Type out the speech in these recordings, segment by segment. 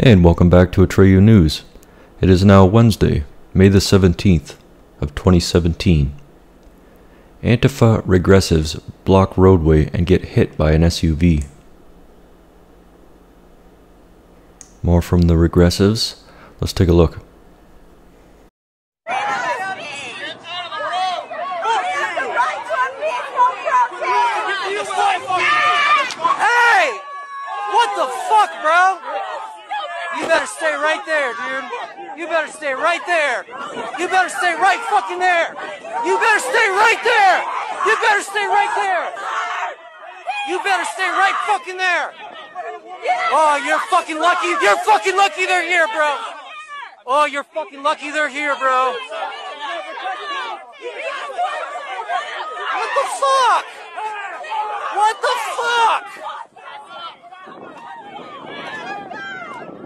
And welcome back to Atreyu News. It is now Wednesday, May the 17th of 2017. Antifa Regressives block roadway and get hit by an SUV. More from the Regressives. Let's take a look. Hey! What the fuck, bro? You better stay right there, dude. You better stay right there. You better stay right fucking there. You better stay right there. You better stay right there. You better stay right fucking there. Oh, you're fucking lucky. You're fucking lucky they're here, bro. Oh, you're fucking lucky they're here, bro. What the fuck? What the fuck?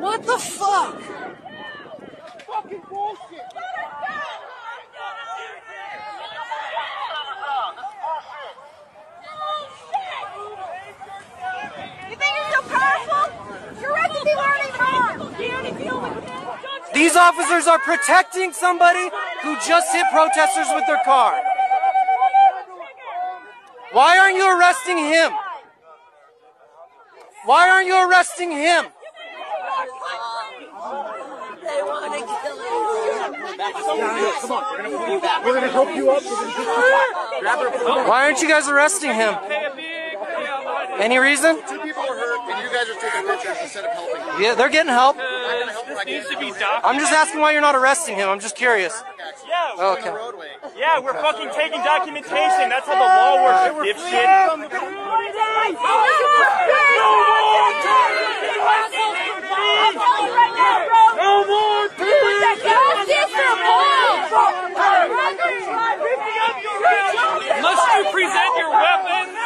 What the fuck? Fucking bullshit. You think you're so powerful? You're right to be learning more. These officers are protecting somebody who just hit protesters with their car. Why aren't you arresting him? Why aren't you arresting him? They want to kill you. Come on, we're gonna help you up. Why aren't you guys arresting him? Any reason? 2 people were hurt, and you guys are taking pictures instead of helping. Yeah, they're getting help. Needs to be documented. I'm just asking why you're not arresting him. I'm just curious. Yeah, Okay. yeah, we're fucking taking documentation. That's how the law works, dipshit. No more Must you present your weapons?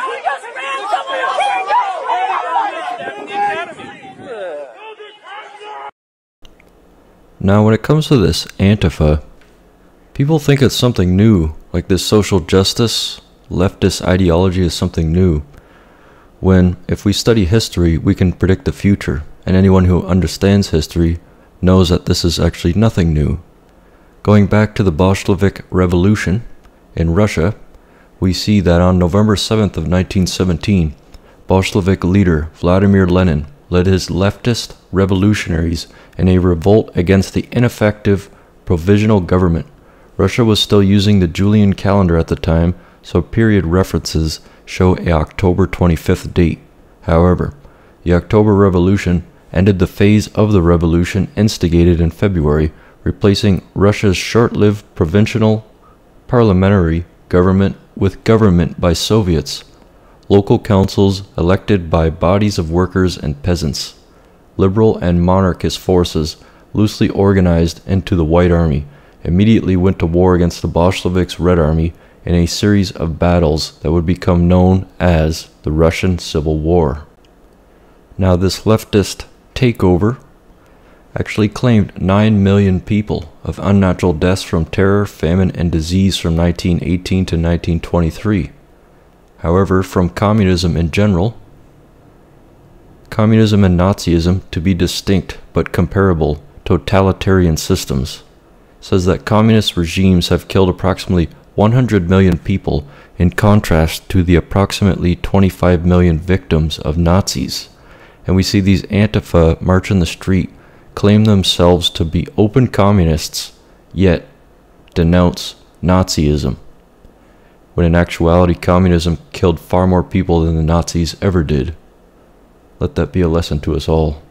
Now when it comes to this Antifa, people think it's something new, like this social justice, leftist ideology is something new, when if we study history we can predict the future, and anyone who understands history knows that this is actually nothing new. Going back to the Bolshevik Revolution in Russia, we see that on November 7th of 1917, Bolshevik leader Vladimir Lenin led his leftist revolutionaries in a revolt against the ineffective provisional government. Russia was still using the Julian calendar at the time, so period references show a October 25th date. However, the October Revolution ended the phase of the revolution instigated in February, replacing Russia's short-lived provincial parliamentary government with government by Soviets, local councils elected by bodies of workers and peasants. Liberal and monarchist forces, loosely organized into the White Army, immediately went to war against the Bolsheviks' Red Army in a series of battles that would become known as the Russian Civil War. Now this leftist takeover actually claimed 9 million people of unnatural deaths from terror, famine, and disease from 1918 to 1923. However, from communism in general, communism and Nazism to be distinct but comparable totalitarian systems, says that communist regimes have killed approximately 100 million people in contrast to the approximately 25 million victims of Nazis. And we see these Antifa march in the street, claim themselves to be open communists, yet denounce Nazism, when in actuality communism killed far more people than the Nazis ever did. Let that be a lesson to us all.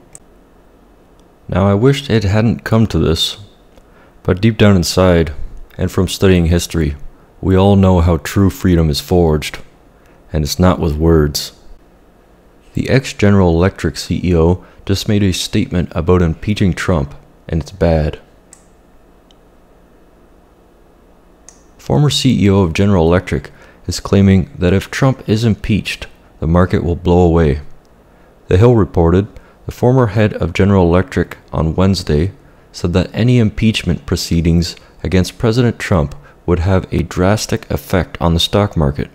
Now I wished it hadn't come to this, but deep down inside, and from studying history, we all know how true freedom is forged, and it's not with words. The ex-General Electric CEO just made a statement about impeaching Trump, and it's bad. Former CEO of General Electric is claiming that if Trump is impeached, the market will blow away. The Hill reported the former head of General Electric on Wednesday said that any impeachment proceedings against President Trump would have a drastic effect on the stock market.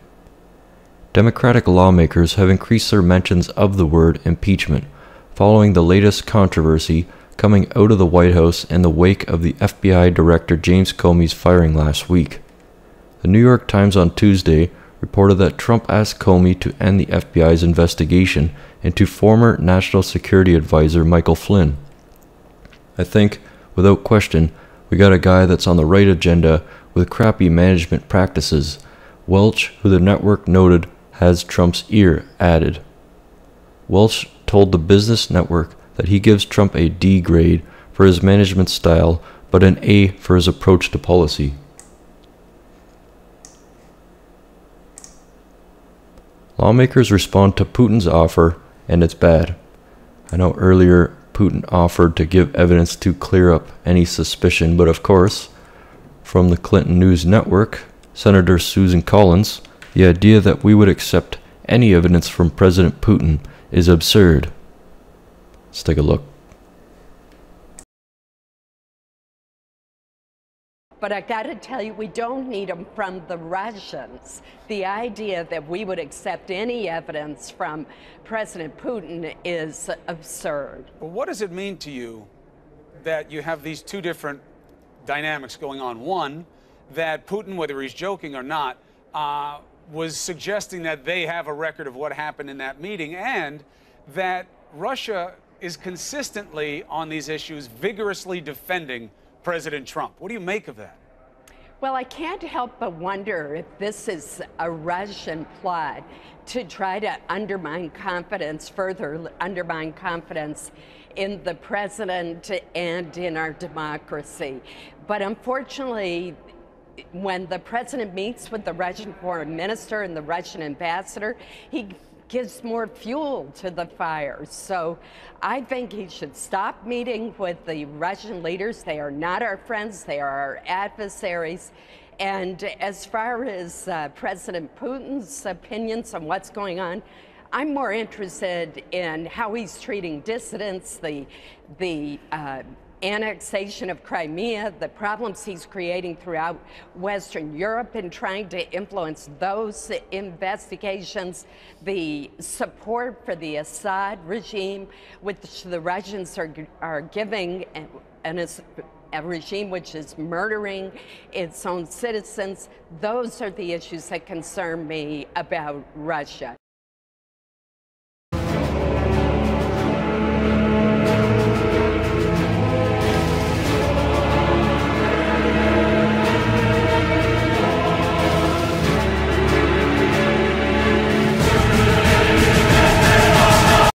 Democratic lawmakers have increased their mentions of the word impeachment following the latest controversy coming out of the White House in the wake of the FBI Director James Comey's firing last week. The New York Times on Tuesday reported that Trump asked Comey to end the FBI's investigation into former National Security Advisor Michael Flynn. I think, without question, we got a guy that's on the right agenda with crappy management practices, Welch, who the network noted has Trump's ear, added. Welch told the Business Network that he gives Trump a D grade for his management style, but an A for his approach to policy. Lawmakers respond to Putin's offer, and it's bad. I know earlier Putin offered to give evidence to clear up any suspicion, but of course, from the Clinton News Network, Senator Susan Collins, the idea that we would accept any evidence from President Putin is absurd. Let's take a look. But I gotta tell you, we don't need them from the Russians. The idea that we would accept any evidence from President Putin is absurd. Well, what does it mean to you that you have these two different dynamics going on? One, that Putin, whether he's joking or not, was suggesting that they have a record of what happened in that meeting, and that Russia is consistently on these issues vigorously defending President Trump. What do you make of that? Well, I can't help but wonder if this is a Russian plot to try to undermine confidence, further undermine confidence in the president and in our democracy. But unfortunately, when the president meets with the Russian foreign minister and the Russian ambassador, he gives more fuel to the fire. So I think he should stop meeting with the Russian leaders. They are not our friends, they are our adversaries. And as far as President Putin's opinions on what's going on, I'm more interested in how he's treating dissidents, the annexation of Crimea, the problems he's creating throughout Western Europe and trying to influence those investigations, the support for the Assad regime, which the Russians are giving, a regime which is murdering its own citizens. Those are the issues that concern me about Russia.